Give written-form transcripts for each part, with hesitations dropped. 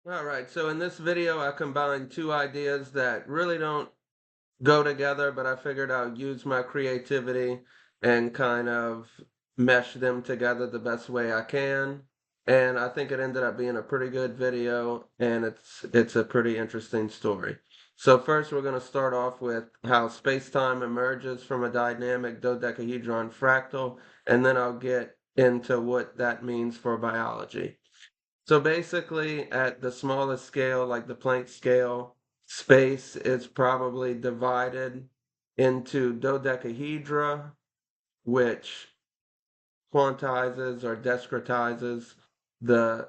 All right, so in this video, I combined two ideas that really don't go together, but I figured I'll use my creativity and kind of mesh them together the best way I can. And I think it ended up being a pretty good video, and it's a pretty interesting story. So first, we're going to start off with how space-time emerges from a dynamic dodecahedron fractal, and then I'll get into what that means for biology. So basically, at the smallest scale, like the Planck scale, space is probably divided into dodecahedra, which quantizes or discretizes the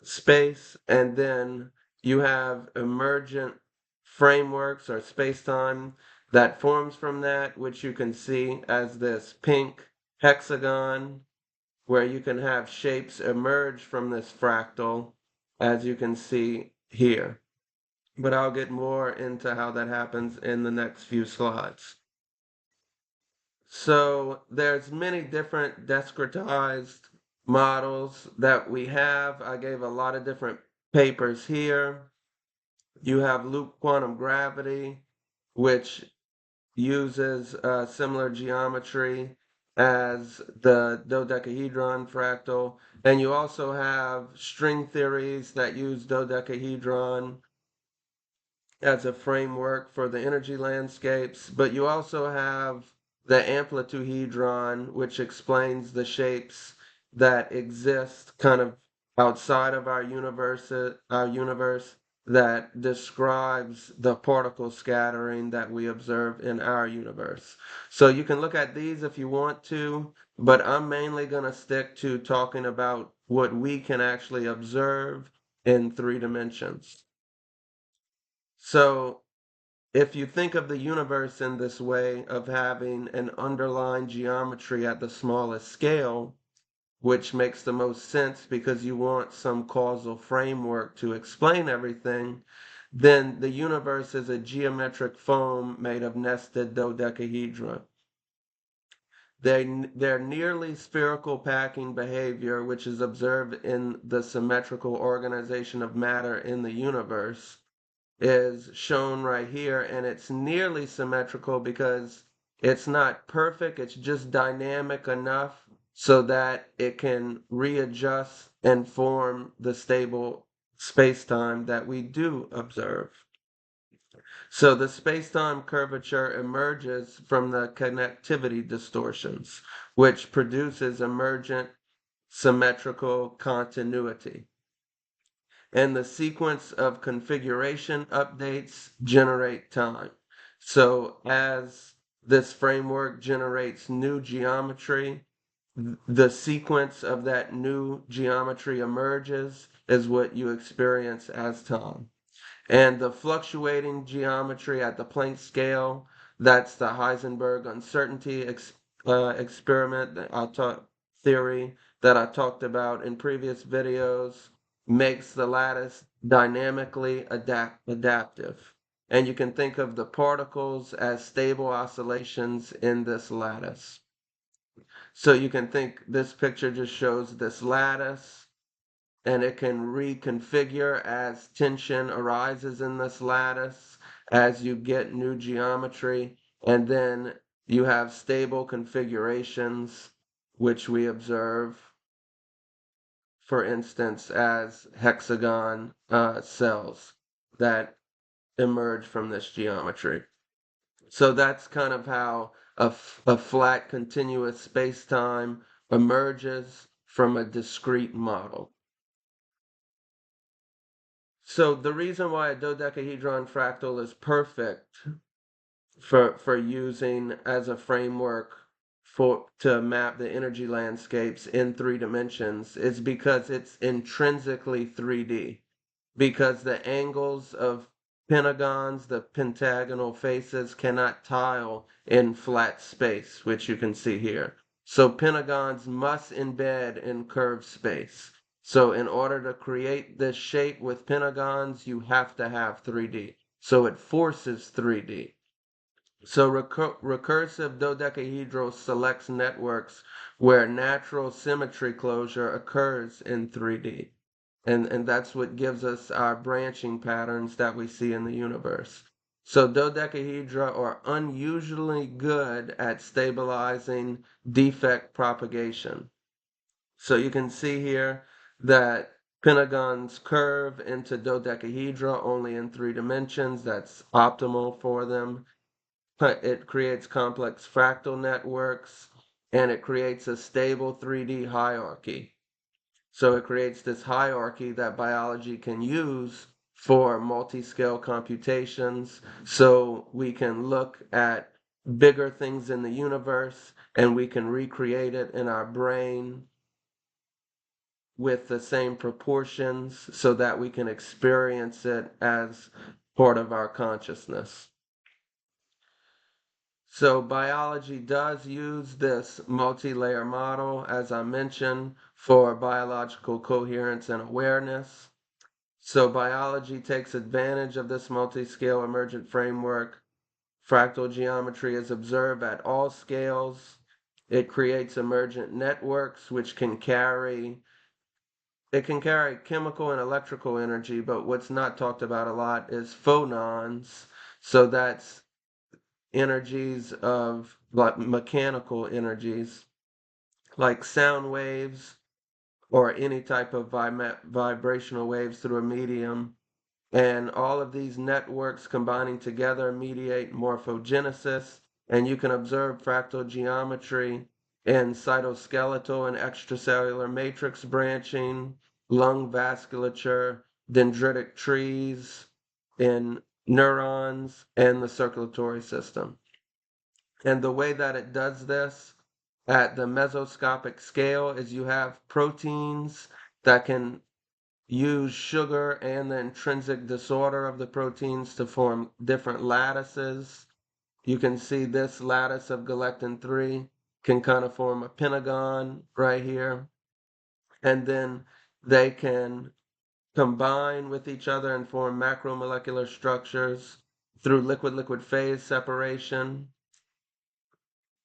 space, and then you have emergent frameworks or space-time that forms from that, which you can see as this pink hexagon where you can have shapes emerge from this fractal, as you can see here. But I'll get more into how that happens in the next few slides. So there's many different discretized models that we have. I gave a lot of different papers here. You have loop quantum gravity, which uses similar geometry as the dodecahedron fractal. And you also have string theories that use dodecahedron as a framework for the energy landscapes. But you also have the amplituhedron, which explains the shapes that exist kind of outside of our universe that describes the particle scattering that we observe in our universe. So you can look at these if you want to, but I'm mainly going to stick to talking about what we can actually observe in 3 dimensions. So if you think of the universe in this way of having an underlying geometry at the smallest scale, which makes the most sense because you want some causal framework to explain everything, then the universe is a geometric foam made of nested dodecahedra. Their nearly spherical packing behavior, which is observed in the symmetrical organization of matter in the universe, is shown right here, and it's nearly symmetrical because it's not perfect, it's just dynamic enough so that it can readjust and form the stable space-time that we do observe. So the space-time curvature emerges from the connectivity distortions, which produces emergent symmetrical continuity. And the sequence of configuration updates generate time. So as this framework generates new geometry, the sequence of that new geometry emerges is what you experience as time. And the fluctuating geometry at the Planck scale, that's the Heisenberg uncertainty experiment that theory that I talked about in previous videos, makes the lattice dynamically adaptive. And you can think of the particles as stable oscillations in this lattice. So you can think this picture just shows this lattice, and it can reconfigure as tension arises in this lattice, as you get new geometry, and then you have stable configurations, which we observe, for instance, as hexagon cells that emerge from this geometry. So that's kind of how a flat continuous space-time emerges from a discrete model. So the reason why a dodecahedron fractal is perfect for using as a framework to map the energy landscapes in 3 dimensions is because it's intrinsically 3D. Because the angles of pentagons, the pentagonal faces, cannot tile in flat space, which you can see here. So pentagons must embed in curved space. So in order to create this shape with pentagons, you have to have 3D. So it forces 3D. So recursive dodecahedral selects networks where natural symmetry closure occurs in 3D. And that's what gives us our branching patterns that we see in the universe. So dodecahedra are unusually good at stabilizing defect propagation. So you can see here that pentagons curve into dodecahedra only in 3 dimensions. That's optimal for them. But it creates complex fractal networks, and it creates a stable 3D hierarchy. So it creates this hierarchy that biology can use for multi-scale computations. So we can look at bigger things in the universe and we can recreate it in our brain with the same proportions so that we can experience it as part of our consciousness. So biology does use this multi-layer model, as I mentioned, for biological coherence and awareness. So biology takes advantage of this multi-scale emergent framework. Fractal geometry is observed at all scales. It creates emergent networks which can carry chemical and electrical energy, but what's not talked about a lot is phonons. So that's energies of like mechanical energies, like sound waves or any type of vibrational waves through a medium. And all of these networks combining together mediate morphogenesis. And you can observe fractal geometry in cytoskeletal and extracellular matrix branching, lung vasculature, dendritic trees, in neurons, and the circulatory system. And the way that it does this at the mesoscopic scale is you have proteins that can use sugar and the intrinsic disorder of the proteins to form different lattices. You can see this lattice of galectin 3 can kind of form a pentagon right here. And then they can combine with each other and form macromolecular structures through liquid-liquid phase separation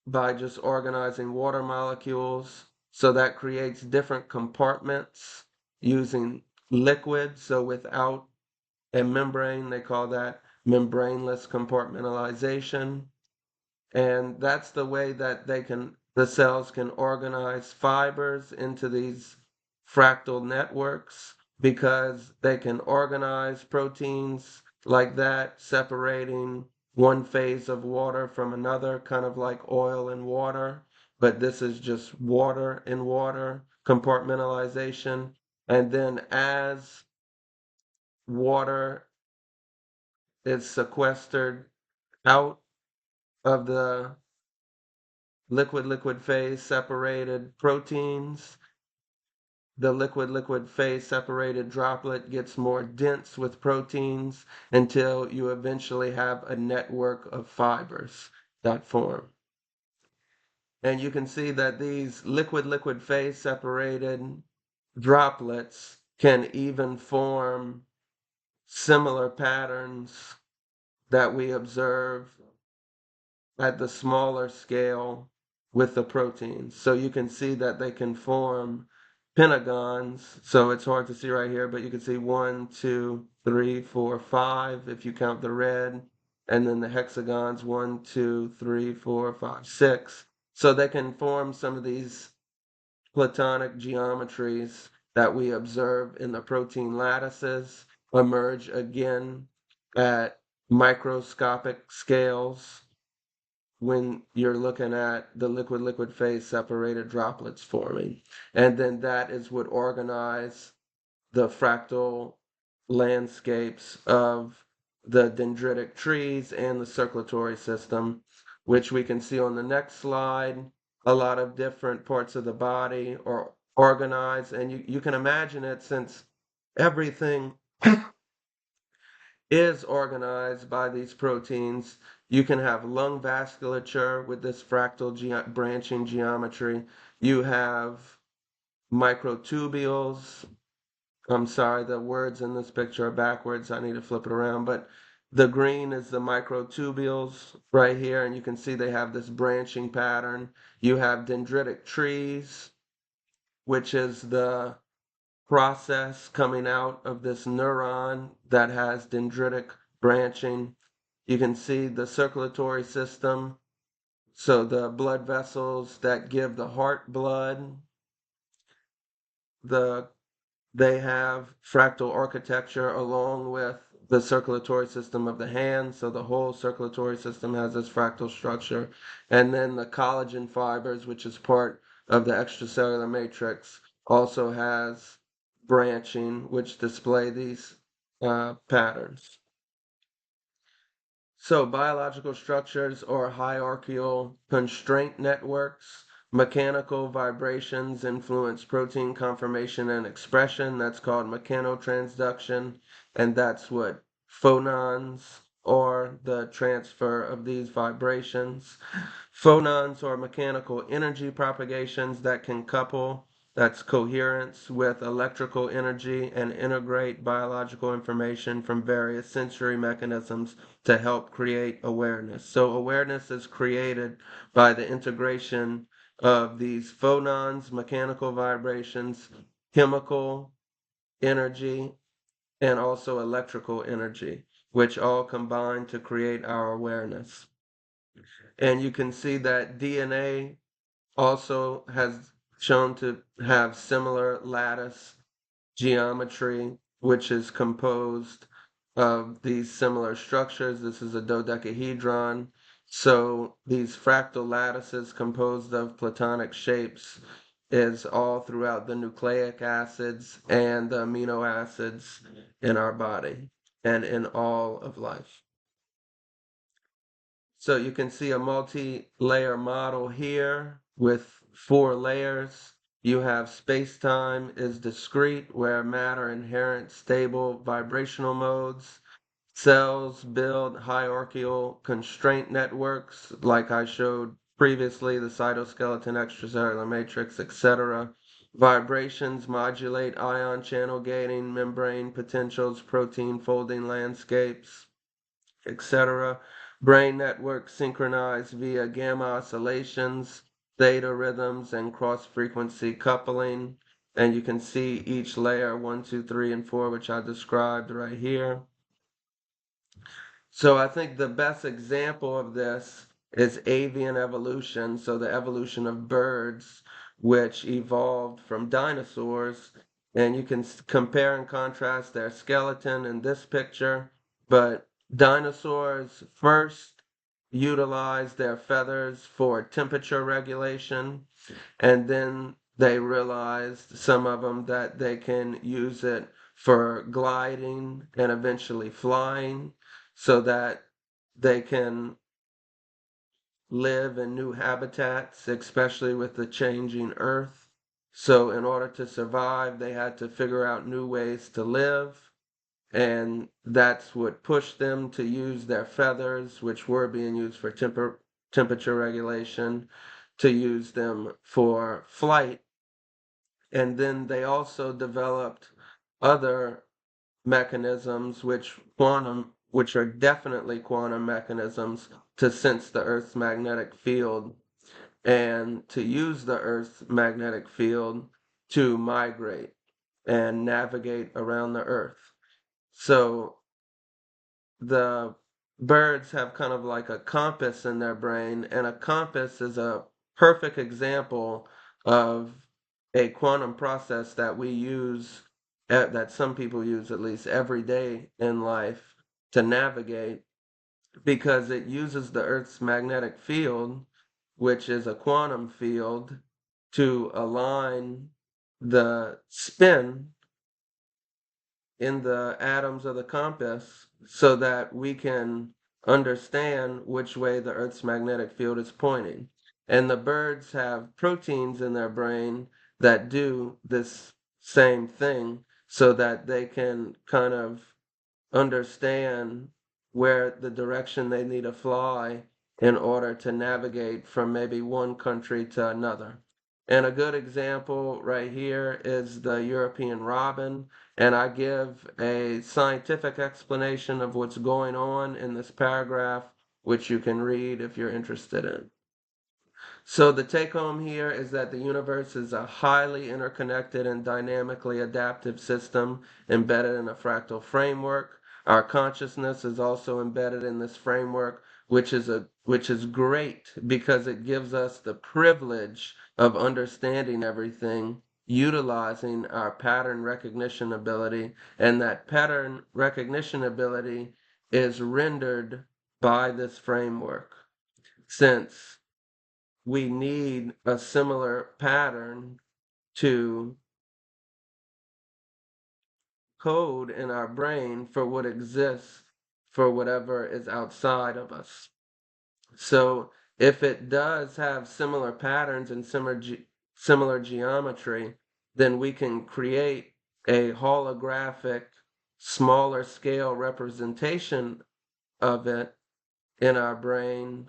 by just organizing water molecules. So that creates different compartments using liquid. So without a membrane, they call that membraneless compartmentalization. And that's the way that the cells can organize fibers into these fractal networks, because they can organize proteins like that, separating one phase of water from another, kind of like oil and water. But this is just water in water compartmentalization. And then as water is sequestered out of the liquid-liquid phase separated proteins, the liquid-liquid phase separated droplet gets more dense with proteins until you eventually have a network of fibers that form. And you can see that these liquid-liquid phase separated droplets can even form similar patterns that we observe at the smaller scale with the proteins. So you can see that they can form pentagons. So it's hard to see right here, but you can see 1, 2, 3, 4, 5 if you count the red. And then the hexagons 1, 2, 3, 4, 5, 6. So they can form some of these Platonic geometries that we observe in the protein lattices emerge again at microscopic scales when you're looking at the liquid-liquid phase separated droplets forming. And then that is what organize the fractal landscapes of the dendritic trees and the circulatory system, which we can see on the next slide. A lot of different parts of the body are organized, and you can imagine it, since everything is organized by these proteins. You can have lung vasculature with this fractal branching geometry. You have microtubules. I'm sorry, the words in this picture are backwards. I need to flip it around. But the green is the microtubules right here, and you can see they have this branching pattern. You have dendritic trees, which is the process coming out of this neuron that has dendritic branching. You can see the circulatory system, so the blood vessels that give the heart blood, they have fractal architecture along with the circulatory system of the hand. So the whole circulatory system has this fractal structure. And then the collagen fibers, which is part of the extracellular matrix, also has branching, which display these patterns. So biological structures are hierarchical constraint networks. Mechanical vibrations influence protein conformation and expression. That's called mechanotransduction, and that's what phonons are, the transfer of these vibrations. Phonons are mechanical energy propagations that can couple, that's coherence, with electrical energy and integrate biological information from various sensory mechanisms to help create awareness. So awareness is created by the integration of these phonons, mechanical vibrations, chemical energy, and also electrical energy, which all combine to create our awareness. And you can see that DNA also has shown to have similar lattice geometry, which is composed of these similar structures. This is a dodecahedron. So these fractal lattices composed of platonic shapes is all throughout the nucleic acids and the amino acids in our body and in all of life. So you can see a multi-layer model here with 4 layers. You have space-time is discrete, where matter inherent stable vibrational modes. Cells build hierarchical constraint networks, like I showed previously, the cytoskeleton, extracellular matrix, etc. Vibrations modulate ion channel gating, membrane potentials, protein folding landscapes, etc. Brain networks synchronized via gamma oscillations, theta rhythms, and cross-frequency coupling. And you can see each layer 1, 2, 3, and 4, which I described right here. So I think the best example of this is avian evolution. So the evolution of birds, which evolved from dinosaurs. And you can compare and contrast their skeleton in this picture. But dinosaurs first utilized their feathers for temperature regulation, and then they realized, some of them, that they can use it for gliding and eventually flying, so that they can live in new habitats, especially with the changing earth. So in order to survive, they had to figure out new ways to live, and that's what pushed them to use their feathers, which were being used for temperature regulation, to use them for flight. And then they also developed other mechanisms, which are definitely quantum mechanisms, to sense the Earth's magnetic field and to use the Earth's magnetic field to migrate and navigate around the Earth. So the birds have kind of like a compass in their brain, and a compass is a perfect example of a quantum process that we use, that some people use at least every day in life to navigate, because it uses the Earth's magnetic field, which is a quantum field, to align the spin in the atoms of the compass so that we can understand which way the Earth's magnetic field is pointing. And the birds have proteins in their brain that do this same thing, so that they can kind of understand where the direction they need to fly in order to navigate from maybe one country to another. And a good example right here is the European robin. And I give a scientific explanation of what's going on in this paragraph, which you can read if you're interested in. So the take home here is that the universe is a highly interconnected and dynamically adaptive system embedded in a fractal framework. Our consciousness is also embedded in this framework, which is great because it gives us the privilege of understanding everything, utilizing our pattern recognition ability, and that pattern recognition ability is rendered by this framework. Since we need a similar pattern to code in our brain for what exists for whatever is outside of us. So if it does have similar patterns and similar geometry, then we can create a holographic, smaller scale representation of it in our brain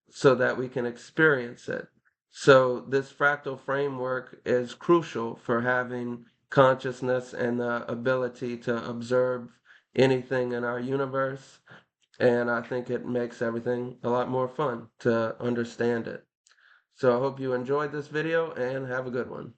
so that we can experience it. So this fractal framework is crucial for having consciousness and the ability to observe anything in our universe. And I think it makes everything a lot more fun to understand it. So I hope you enjoyed this video and have a good one.